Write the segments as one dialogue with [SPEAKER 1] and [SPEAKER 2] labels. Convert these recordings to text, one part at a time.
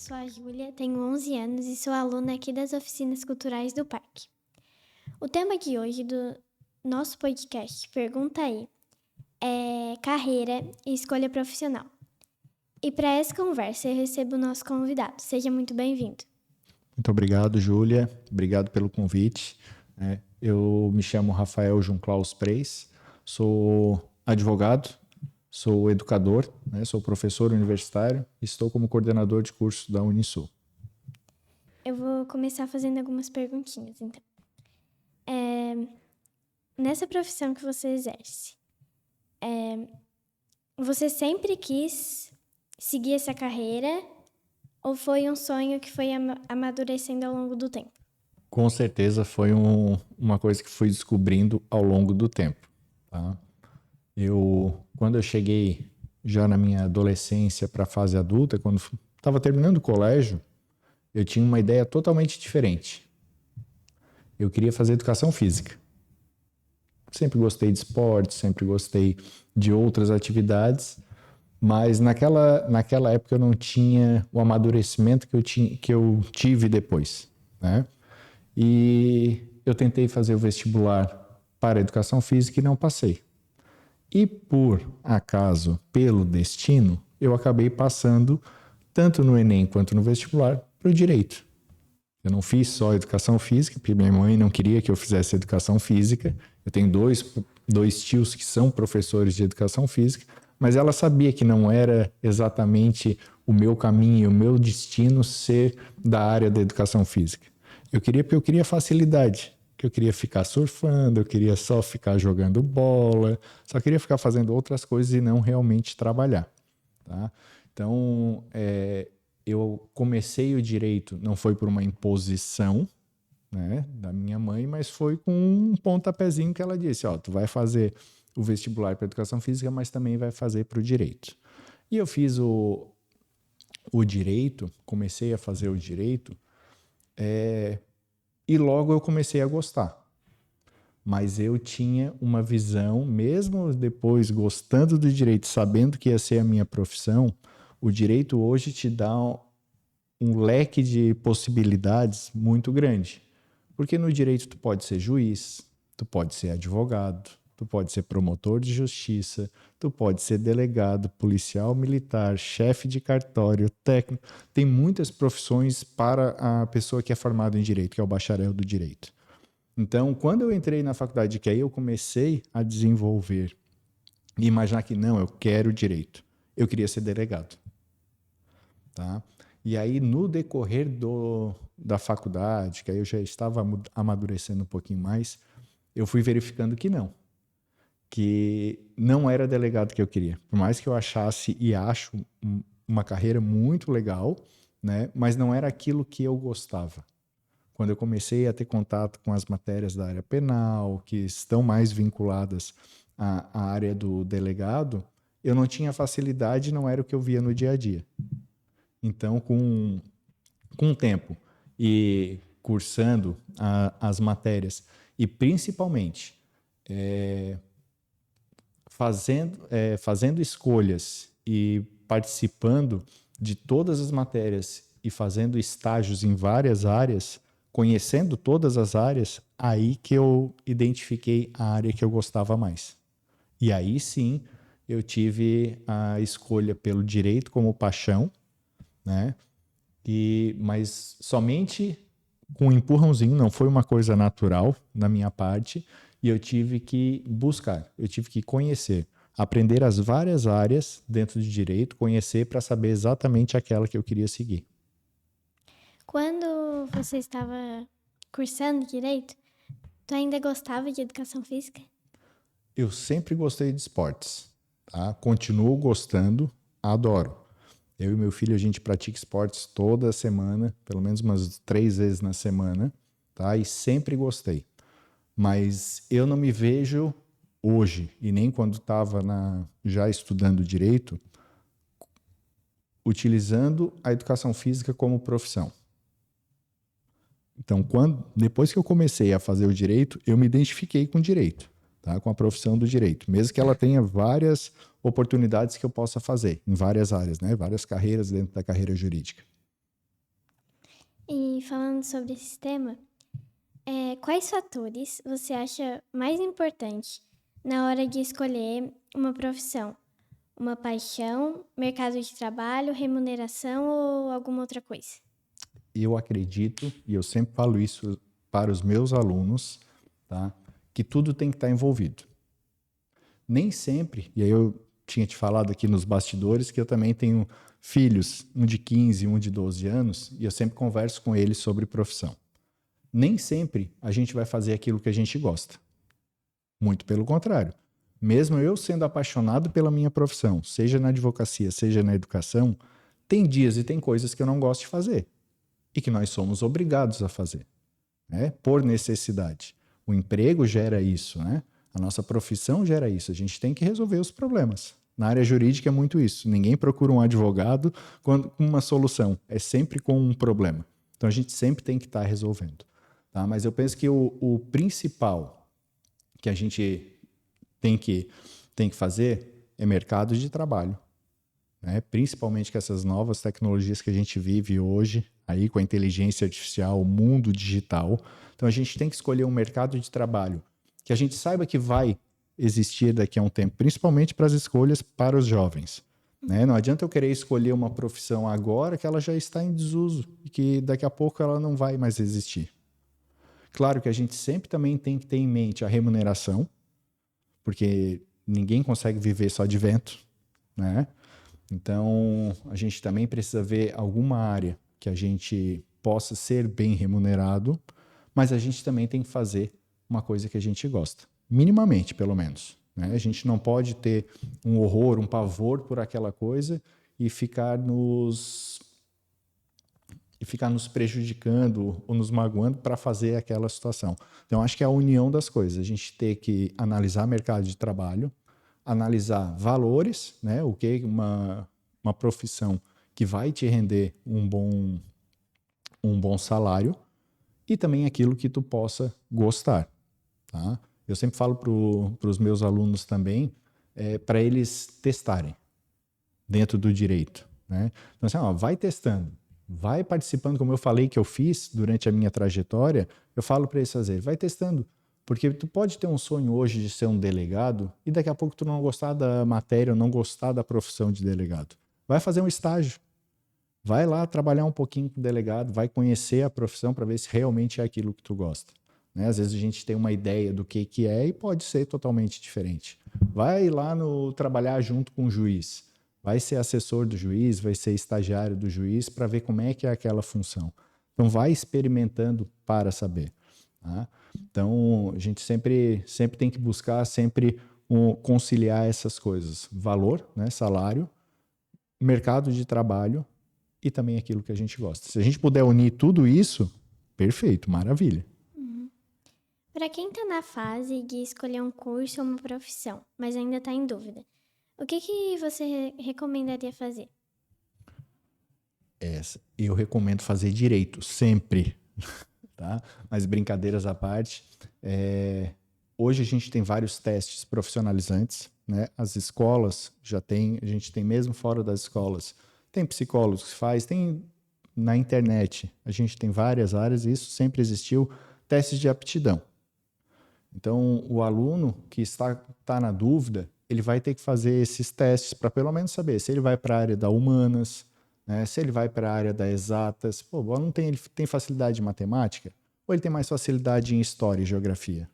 [SPEAKER 1] sou a Júlia, tenho 11 anos e sou aluna aqui das oficinas culturais do parque. O tema de hoje do nosso podcast Pergunta Aí é carreira e escolha profissional. E para essa conversa eu recebo o nosso convidado. Seja muito bem-vindo.
[SPEAKER 2] Muito obrigado, Júlia. Obrigado pelo convite. Eu me chamo Rafael Junclaus Preis, sou advogado, sou educador, sou professor universitário e estou como coordenador de curso da Unisul.
[SPEAKER 1] Eu vou começar fazendo algumas perguntinhas, então. Nessa profissão que você exerce, você sempre quis seguir essa carreira ou foi um sonho que foi amadurecendo ao longo do tempo?
[SPEAKER 2] Com certeza foi uma coisa que fui descobrindo ao longo do tempo. Tá? Quando eu cheguei já na minha adolescência para a fase adulta, quando estava terminando o colégio, eu tinha uma ideia totalmente diferente. Eu queria fazer educação física. Sempre gostei de esporte, sempre gostei de outras atividades, mas naquela época eu não tinha o amadurecimento que eu tive depois, né? E eu tentei fazer o vestibular para a educação física e não passei. E por acaso, pelo destino, eu acabei passando tanto no Enem quanto no vestibular para o direito. Eu não fiz só educação física, porque minha mãe não queria que eu fizesse educação física. Eu tenho dois tios que são professores de educação física, mas ela sabia que não era exatamente o meu caminho, o meu destino ser da área da educação física. Eu queria porque eu queria facilidade, que eu queria ficar surfando, eu queria só ficar jogando bola, só queria ficar fazendo outras coisas e não realmente trabalhar. Tá? Então, eu comecei o direito, não foi por uma imposição, né, da minha mãe, mas foi com um pontapézinho que ela disse, tu vai fazer o vestibular para educação física, mas também vai fazer para o direito. E eu fiz o direito, comecei a fazer o direito, e logo eu comecei a gostar. Mas eu tinha uma visão, mesmo depois gostando do direito, sabendo que ia ser a minha profissão, o direito hoje te dá um leque de possibilidades muito grande. Porque no direito tu pode ser juiz, tu pode ser advogado, tu pode ser promotor de justiça, tu pode ser delegado, policial militar, chefe de cartório, técnico. Tem muitas profissões para a pessoa que é formada em direito, que é o bacharel do direito. Então, quando eu entrei na faculdade, que aí eu comecei a desenvolver e imaginar que não, eu quero direito. Eu queria ser delegado. Tá? E aí, no decorrer da faculdade, que aí eu já estava amadurecendo um pouquinho mais, eu fui verificando que não era delegado que eu queria. Por mais que eu achasse e acho uma carreira muito legal, né? Mas não era aquilo que eu gostava. Quando eu comecei a ter contato com as matérias da área penal, que estão mais vinculadas à área do delegado, eu não tinha facilidade, não era o que eu via no dia a dia. Então, com o tempo e cursando as matérias e principalmente fazendo escolhas e participando de todas as matérias e fazendo estágios em várias áreas, conhecendo todas as áreas, aí que eu identifiquei a área que eu gostava mais. E aí sim eu tive a escolha pelo direito como paixão, né? Mas somente com um empurrãozinho, não foi uma coisa natural da minha parte, e eu tive que buscar, eu tive que conhecer, aprender as várias áreas dentro de direito, conhecer para saber exatamente aquela que eu queria seguir.
[SPEAKER 1] Quando você estava cursando direito, tu ainda gostava de educação física?
[SPEAKER 2] Eu sempre gostei de esportes, tá? Continuo gostando, adoro. Eu e meu filho, a gente pratica esportes toda semana, pelo menos umas 3 vezes na semana, tá? E sempre gostei. Mas eu não me vejo hoje, e nem quando estava já estudando direito, utilizando a educação física como profissão. Então, depois que eu comecei a fazer o direito, eu me identifiquei com o direito, tá? Com a profissão do direito, mesmo que ela tenha várias oportunidades que eu possa fazer em várias áreas, né? Várias carreiras dentro da carreira jurídica.
[SPEAKER 1] E falando sobre esse tema, quais fatores você acha mais importante na hora de escolher uma profissão? Uma paixão, mercado de trabalho, remuneração ou alguma outra coisa?
[SPEAKER 2] Eu acredito, e eu sempre falo isso para os meus alunos, tá? Que tudo tem que estar envolvido. Nem sempre, e aí eu tinha te falado aqui nos bastidores que eu também tenho filhos, um de 15 e um de 12 anos, e eu sempre converso com eles sobre profissão. Nem sempre a gente vai fazer aquilo que a gente gosta. Muito pelo contrário. Mesmo eu sendo apaixonado pela minha profissão, seja na advocacia, seja na educação, tem dias e tem coisas que eu não gosto de fazer e que nós somos obrigados a fazer, né? Por necessidade. O emprego gera isso, né? A nossa profissão gera isso. A gente tem que resolver os problemas. Na área jurídica é muito isso. Ninguém procura um advogado com uma solução. É sempre com um problema. Então a gente sempre tem que estar resolvendo. Tá? Mas eu penso que o principal que a gente tem que fazer é mercado de trabalho. Né? Principalmente com essas novas tecnologias que a gente vive hoje, aí com a inteligência artificial, o mundo digital. Então a gente tem que escolher um mercado de trabalho que a gente saiba que vai existir daqui a um tempo, principalmente para as escolhas para os jovens. Né? Não adianta eu querer escolher uma profissão agora que ela já está em desuso e que daqui a pouco ela não vai mais existir. Claro que a gente sempre também tem que ter em mente a remuneração, porque ninguém consegue viver só de vento, né? Então, a gente também precisa ver alguma área que a gente possa ser bem remunerado, mas a gente também tem que fazer uma coisa que a gente gosta, minimamente, pelo menos. Né? A gente não pode ter um horror, um pavor por aquela coisa e ficar nos prejudicando ou nos magoando para fazer aquela situação. Então, acho que é a união das coisas. A gente tem que analisar mercado de trabalho, analisar valores, né? O que uma profissão que vai te render um bom salário e também aquilo que tu possa gostar. Tá? Eu sempre falo para os meus alunos também, para eles testarem dentro do direito. Né? Então, assim, vai testando, vai participando, como eu falei que eu fiz durante a minha trajetória, eu falo para eles fazer, vai testando. Porque tu pode ter um sonho hoje de ser um delegado e daqui a pouco tu não gostar da matéria ou não gostar da profissão de delegado. Vai fazer um estágio. Vai lá trabalhar um pouquinho com o delegado, vai conhecer a profissão para ver se realmente é aquilo que tu gosta. Né? Às vezes a gente tem uma ideia do que é e pode ser totalmente diferente. Vai lá trabalhar junto com o juiz. Vai ser assessor do juiz, vai ser estagiário do juiz para ver como é que é aquela função. Então vai experimentando para saber. Tá? Então a gente sempre tem que buscar conciliar essas coisas. Valor, né, salário, mercado de trabalho e também aquilo que a gente gosta. Se a gente puder unir tudo isso, perfeito, maravilha.
[SPEAKER 1] Para quem está na fase de escolher um curso ou uma profissão, mas ainda está em dúvida, o que você recomendaria fazer?
[SPEAKER 2] Eu recomendo fazer direito, sempre. Tá? Mas brincadeiras à parte, hoje a gente tem vários testes profissionalizantes, né? As escolas a gente tem mesmo fora das escolas, tem psicólogos que tem na internet, a gente tem várias áreas e isso sempre existiu, testes de aptidão. Então, o aluno que está na dúvida, ele vai ter que fazer esses testes para pelo menos saber se ele vai para a área da humanas, né? Se ele vai para a área da exatas. Pô, o aluno ele tem facilidade em matemática ou ele tem mais facilidade em história e geografia?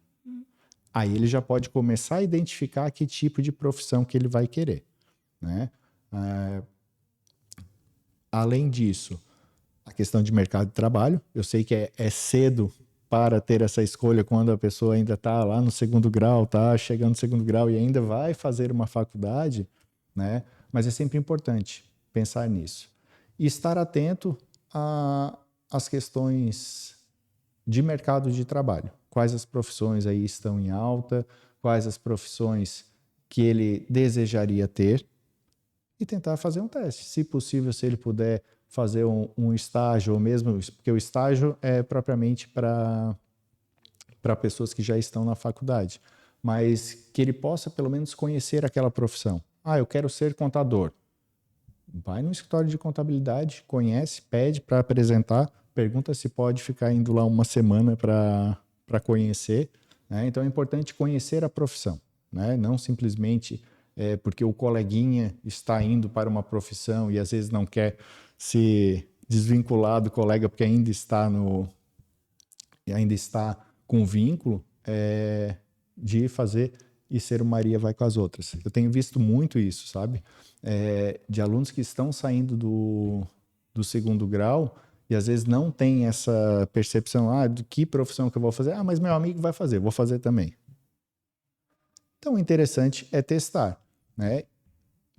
[SPEAKER 2] Aí ele já pode começar a identificar que tipo de profissão que ele vai querer. Né? Além disso, a questão de mercado de trabalho, eu sei que é cedo para ter essa escolha quando a pessoa ainda está lá no segundo grau, está chegando no segundo grau e ainda vai fazer uma faculdade, né? Mas é sempre importante pensar nisso. E estar atento às questões de mercado de trabalho. Quais as profissões aí estão em alta, quais as profissões que ele desejaria ter e tentar fazer um teste. Se possível, se ele puder fazer um estágio, ou mesmo, porque o estágio é propriamente para pessoas que já estão na faculdade, mas que ele possa pelo menos conhecer aquela profissão. Eu quero ser contador. Vai no escritório de contabilidade, conhece, pede para apresentar pergunta se pode ficar indo lá uma semana para conhecer, né? Então é importante conhecer a profissão, né? Não simplesmente porque o coleguinha está indo para uma profissão e às vezes não quer se desvincular do colega porque ainda está com vínculo, de fazer e ser o Maria vai com as outras. Eu tenho visto muito isso, sabe? De alunos que estão saindo do segundo grau e às vezes não tem essa percepção, de que profissão que eu vou fazer? Mas meu amigo vai fazer, vou fazer também. Então, o interessante é testar, né?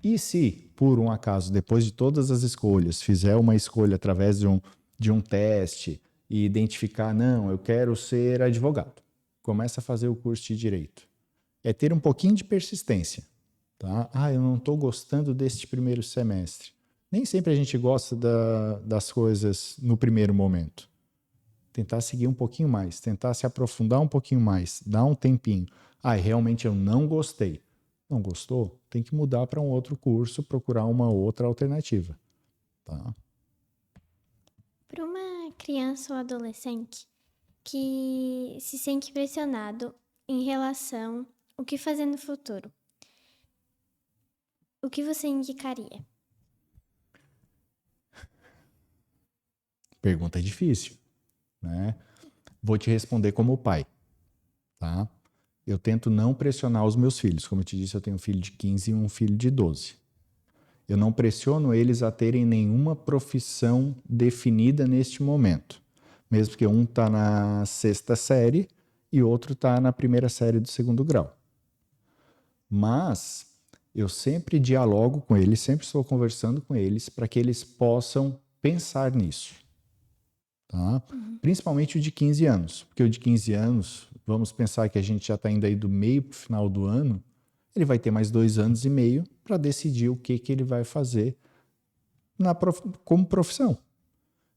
[SPEAKER 2] E se, por um acaso, depois de todas as escolhas, fizer uma escolha através de um teste e identificar, não, eu quero ser advogado, começa a fazer o curso de Direito. É ter um pouquinho de persistência, tá? Eu não estou gostando deste primeiro semestre. Nem sempre a gente gosta das coisas no primeiro momento. Tentar seguir um pouquinho mais, tentar se aprofundar um pouquinho mais, dar um tempinho. Realmente eu não gostei. Não gostou? Tem que mudar para um outro curso, procurar uma outra alternativa. Tá?
[SPEAKER 1] Para uma criança ou adolescente que se sente pressionado em relação ao que fazer no futuro, o que você indicaria?
[SPEAKER 2] Pergunta difícil, né? Vou te responder como pai, tá? Eu tento não pressionar os meus filhos. Como eu te disse, eu tenho um filho de 15 e um filho de 12. Eu não pressiono eles a terem nenhuma profissão definida neste momento. Mesmo que um está na 6ª série e outro está na 1ª série do 2º grau. Mas eu sempre dialogo com eles, sempre estou conversando com eles para que eles possam pensar nisso. Tá? Principalmente o de 15 anos. Porque o de 15 anos, vamos pensar que a gente já está indo aí do meio para o final do ano, ele vai ter mais 2 anos e meio para decidir o que ele vai fazer como profissão.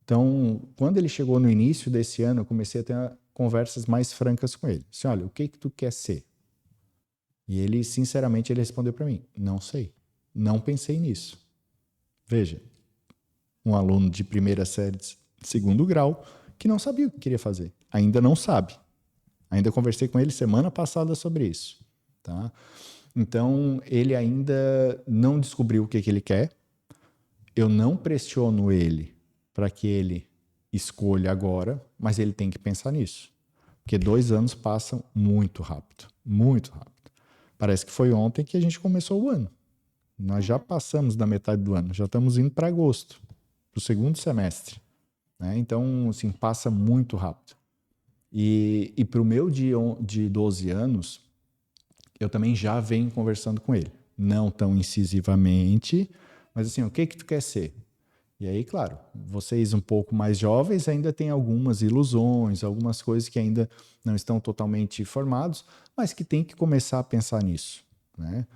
[SPEAKER 2] Então, quando ele chegou no início desse ano, eu comecei a ter conversas mais francas com ele. Assim, olha, o que tu quer ser? E ele, sinceramente, ele respondeu para mim, não sei, não pensei nisso. Veja, um aluno de 1ª série, de 2º grau, que não sabia o que queria fazer. Ainda não sabe. Ainda conversei com ele semana passada sobre isso. Tá? Então, ele ainda não descobriu o que ele quer. Eu não pressiono ele para que ele escolha agora, mas ele tem que pensar nisso. Porque 2 anos passam muito rápido. Muito rápido. Parece que foi ontem que a gente começou o ano. Nós já passamos da metade do ano. Já estamos indo para agosto, para o 2º semestre. Né? Então, assim, passa muito rápido. E para o meu de 12 anos, eu também já venho conversando com ele. Não tão incisivamente, mas assim, o que tu quer ser? E aí, claro, vocês um pouco mais jovens ainda têm algumas ilusões, algumas coisas que ainda não estão totalmente formados, mas que tem que começar a pensar nisso. Né?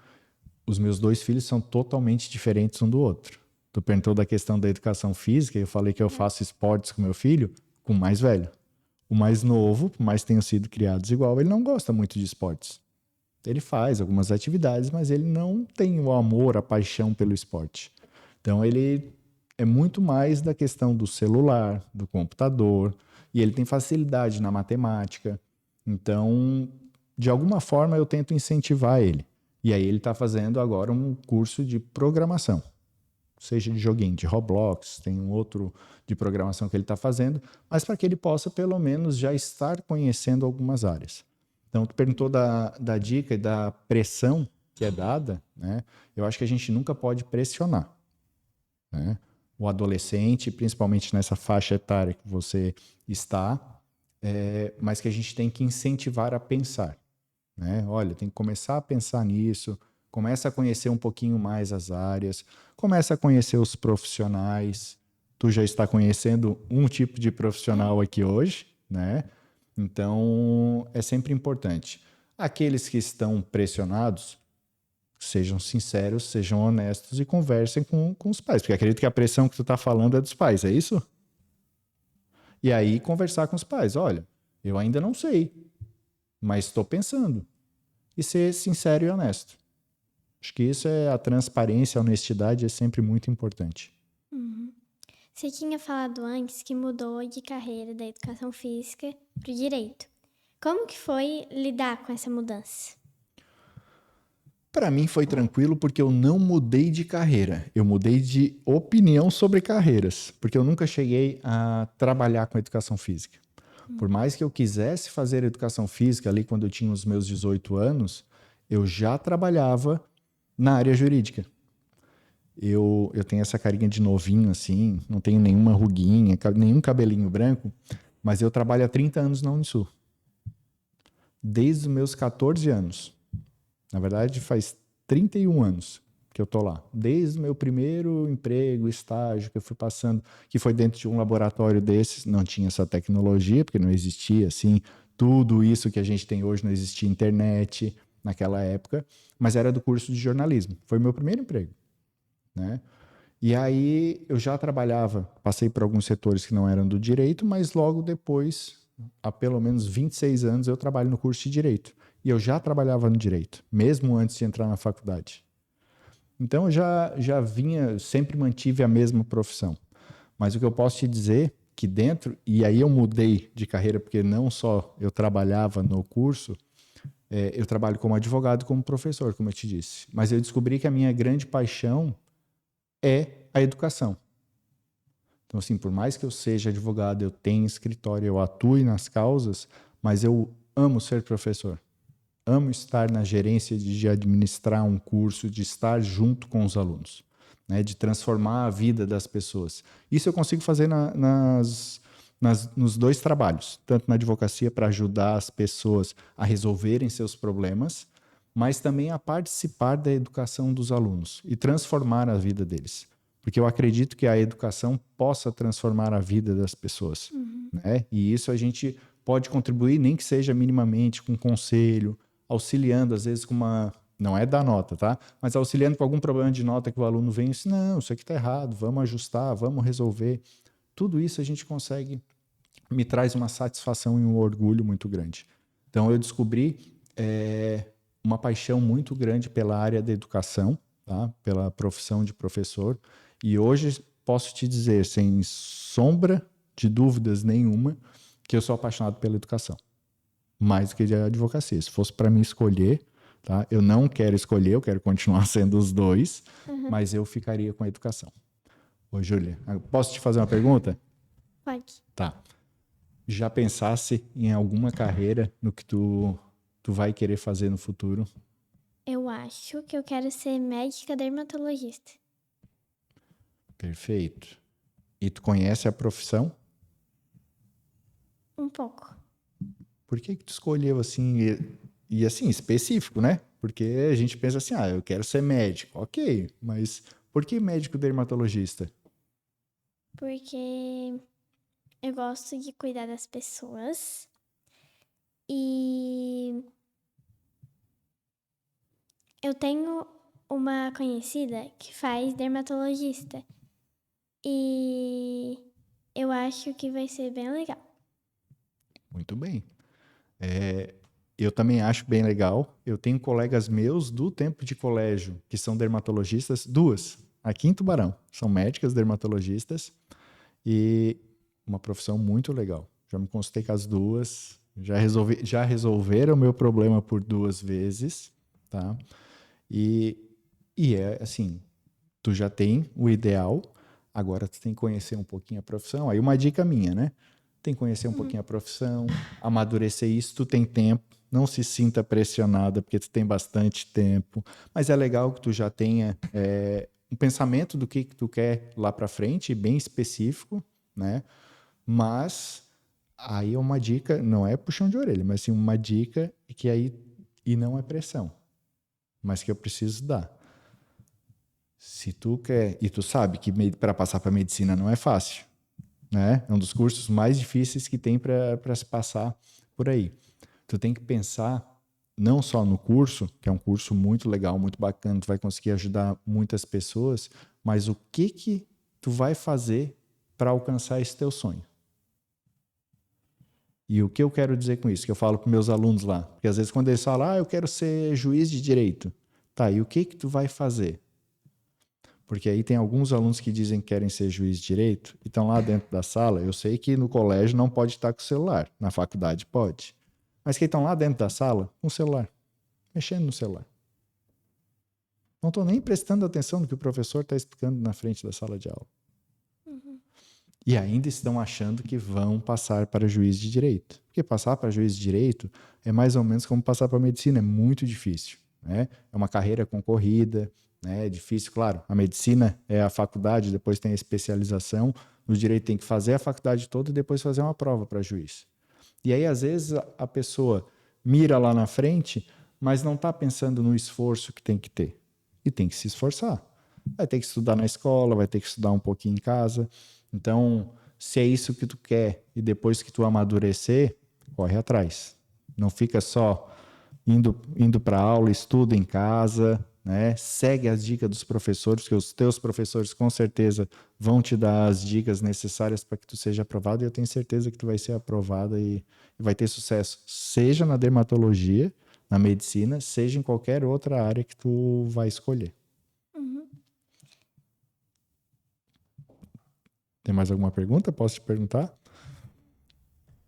[SPEAKER 2] Os meus 2 filhos são totalmente diferentes um do outro. Tu perguntou da questão da educação física, eu falei que eu faço esportes com meu filho, com o mais velho. O mais novo, por mais que tenham sido criados igual, ele não gosta muito de esportes. Ele faz algumas atividades, mas ele não tem o amor, a paixão pelo esporte. Então, ele é muito mais da questão do celular, do computador, e ele tem facilidade na matemática. Então, de alguma forma, eu tento incentivar ele. E aí ele está fazendo agora um curso de programação, seja de joguinho, de Roblox, tem um outro de programação que ele está fazendo, mas para que ele possa, pelo menos, já estar conhecendo algumas áreas. Então, tu perguntou da dica e da pressão que é dada, né? Eu acho que a gente nunca pode pressionar, né? O adolescente, principalmente nessa faixa etária que você está, mas que a gente tem que incentivar a pensar. Né? Olha, tem que começar a pensar nisso, começa a conhecer um pouquinho mais as áreas, começa a conhecer os profissionais. Tu já está conhecendo um tipo de profissional aqui hoje, né? Então, é sempre importante. Aqueles que estão pressionados, sejam sinceros, sejam honestos e conversem com os pais, porque acredito que a pressão que tu está falando é dos pais, é isso? E aí, conversar com os pais. Olha, eu ainda não sei, mas estou pensando. E ser sincero e honesto. Acho que isso é a transparência, a honestidade é sempre muito importante.
[SPEAKER 1] Você tinha falado antes que mudou de carreira da educação física para o direito. Como que foi lidar com essa mudança?
[SPEAKER 2] Para mim foi tranquilo porque eu não mudei de carreira, eu mudei de opinião sobre carreiras, porque eu nunca cheguei a trabalhar com educação física. Por mais que eu quisesse fazer educação física ali quando eu tinha os meus 18 anos, eu já trabalhava na área jurídica. Eu tenho essa carinha de novinho assim, não tenho nenhuma ruguinha, nenhum cabelinho branco, mas eu trabalho há 30 anos na Unisul. Desde os meus 14 anos. Na verdade, faz 31 anos que eu tô lá. Desde o meu primeiro emprego, estágio que eu fui passando, que foi dentro de um laboratório desses, não tinha essa tecnologia, porque não existia assim, tudo isso que a gente tem hoje, não existia internet naquela época, mas era do curso de jornalismo. Foi o meu primeiro emprego, né? E aí eu já trabalhava, passei por alguns setores que não eram do direito, mas logo depois, há pelo menos 26 anos, eu trabalho no curso de direito. E eu já trabalhava no direito, mesmo antes de entrar na faculdade. Então eu já vinha, sempre mantive a mesma profissão. Mas o que eu posso te dizer que dentro, e aí eu mudei de carreira, porque não só eu trabalhava no curso, eu trabalho como advogado e como professor, como eu te disse. Mas eu descobri que a minha grande paixão é a educação. Então, assim, por mais que eu seja advogado, eu tenha escritório, eu atue nas causas, mas eu amo ser professor. Amo estar na gerência de administrar um curso, de estar junto com os alunos, né, de transformar a vida das pessoas. Isso eu consigo fazer nos dois trabalhos, tanto na advocacia para ajudar as pessoas a resolverem seus problemas, mas também a participar da educação dos alunos e transformar a vida deles. Porque eu acredito que a educação possa transformar a vida das pessoas. Né? E isso a gente pode contribuir, nem que seja minimamente, com conselho, auxiliando, às vezes, com uma. Não é da nota, tá? Mas auxiliando com algum problema de nota que o aluno vem e diz: não, isso aqui está errado, vamos ajustar, vamos resolver. Tudo isso a gente consegue, me traz uma satisfação e um orgulho muito grande. Então, eu descobri uma paixão muito grande pela área da educação, tá? Pela profissão de professor. E hoje posso te dizer, sem sombra de dúvidas nenhuma, que eu sou apaixonado pela educação. Mais do que de advocacia. Se fosse para mim escolher, tá? Eu não quero escolher, eu quero continuar sendo os dois, mas eu ficaria com a educação. Ô, Júlia, posso te fazer uma pergunta?
[SPEAKER 1] Pode.
[SPEAKER 2] Tá. Já pensasse em alguma carreira no que tu vai querer fazer no futuro?
[SPEAKER 1] Eu acho que eu quero ser médica dermatologista.
[SPEAKER 2] Perfeito. E tu conhece a profissão?
[SPEAKER 1] Um pouco.
[SPEAKER 2] Por que tu escolheu assim, e assim, específico, né? Porque a gente pensa assim, eu quero ser médico. Ok, mas por que médico dermatologista?
[SPEAKER 1] Porque eu gosto de cuidar das pessoas e eu tenho uma conhecida que faz dermatologista e eu acho que vai ser bem legal.
[SPEAKER 2] Muito bem. Eu também acho bem legal. Eu tenho colegas meus do tempo de colégio que são dermatologistas, duas, aqui em Tubarão. São médicas dermatologistas e uma profissão muito legal. Já me consultei com as duas, já resolveram o meu problema por 2 vezes, tá? E, e é assim, tu já tem o ideal, agora tu tem que conhecer um pouquinho a profissão. Aí uma dica minha, né? Tem que conhecer um pouquinho a profissão, amadurecer isso, tu tem tempo, não se sinta pressionada, porque tu tem bastante tempo, mas é legal que tu já tenha um pensamento do que tu quer lá para frente, bem específico, né? Mas aí é uma dica, não é puxão de orelha, mas sim uma dica que aí, e não é pressão, mas que eu preciso dar. Se tu quer, e tu sabe que para passar para medicina não é fácil, né? É um dos cursos mais difíceis que tem para se passar por aí. Tu tem que pensar não só no curso, que é um curso muito legal, muito bacana, tu vai conseguir ajudar muitas pessoas, mas o que tu vai fazer para alcançar esse teu sonho. E o que eu quero dizer com isso? Que eu falo para meus alunos lá, porque às vezes quando eles falam, eu quero ser juiz de direito, tá, e o que tu vai fazer? Porque aí tem alguns alunos que dizem que querem ser juiz de direito e estão lá dentro da sala. Eu sei que no colégio não pode estar com o celular, na faculdade pode. Mas que estão lá dentro da sala com o celular, mexendo no celular. Não estão nem prestando atenção no que o professor está explicando na frente da sala de aula. E ainda estão achando que vão passar para juiz de direito. Porque passar para juiz de direito é mais ou menos como passar para medicina, é muito difícil, né? É uma carreira concorrida, né? É difícil, claro. A medicina é a faculdade, depois tem a especialização. No direito tem que fazer a faculdade toda e depois fazer uma prova para juiz. E aí, às vezes, a pessoa mira lá na frente, mas não está pensando no esforço que tem que ter. E tem que se esforçar. Vai ter que estudar na escola, vai ter que estudar um pouquinho em casa. Então, se é isso que tu quer e depois que tu amadurecer, corre atrás. Não fica só indo para aula, estuda em casa, né? Segue as dicas dos professores, porque os teus professores com certeza vão te dar as dicas necessárias para que tu seja aprovado, e eu tenho certeza que tu vai ser aprovada e vai ter sucesso, seja na dermatologia, na medicina, seja em qualquer outra área que tu vai escolher. Tem mais alguma pergunta? Posso te perguntar?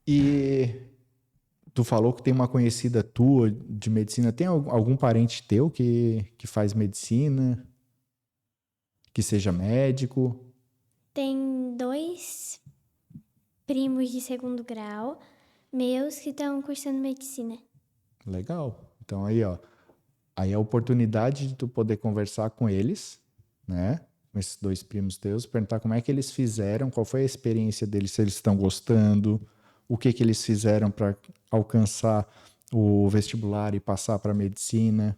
[SPEAKER 2] E tu falou que tem uma conhecida tua de medicina. Tem algum parente teu que faz medicina? Que seja médico?
[SPEAKER 1] Tem 2 primos de 2º grau meus que estão cursando medicina.
[SPEAKER 2] Legal. Então aí, ó. Aí é a oportunidade de tu poder conversar com eles, né? Com esses 2 primos teus, perguntar como é que eles fizeram, qual foi a experiência deles, se eles estão gostando, o que eles fizeram para alcançar o vestibular e passar para medicina.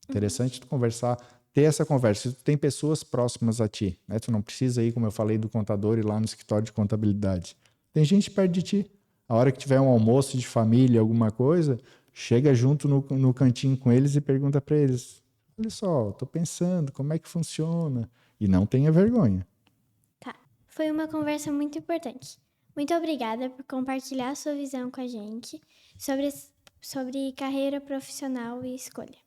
[SPEAKER 2] Interessante tu conversar, ter essa conversa. Se tu tem pessoas próximas a ti, né? Tu não precisa ir, como eu falei, do contador e lá no escritório de contabilidade. Tem gente perto de ti. A hora que tiver um almoço de família, alguma coisa, chega junto no cantinho com eles e pergunta para eles: olha só, tô pensando, como é que funciona? E não tenha vergonha.
[SPEAKER 1] Tá. Foi uma conversa muito importante. Muito obrigada por compartilhar a sua visão com a gente sobre carreira profissional e escolha.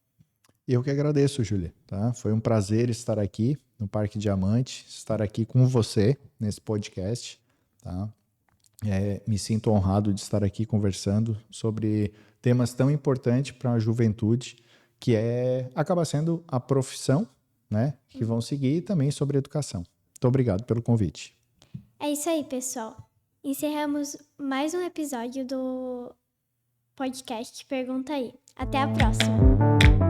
[SPEAKER 2] Eu que agradeço, Júlia. Tá? Foi um prazer estar aqui no Parque Diamante, estar aqui com você nesse podcast. Tá? Me sinto honrado de estar aqui conversando sobre temas tão importantes para a juventude, que acaba sendo a profissão, né, que vão seguir, e também sobre educação. Muito obrigado pelo convite.
[SPEAKER 1] É isso aí, pessoal. Encerramos mais um episódio do podcast Pergunta Aí. Até a próxima!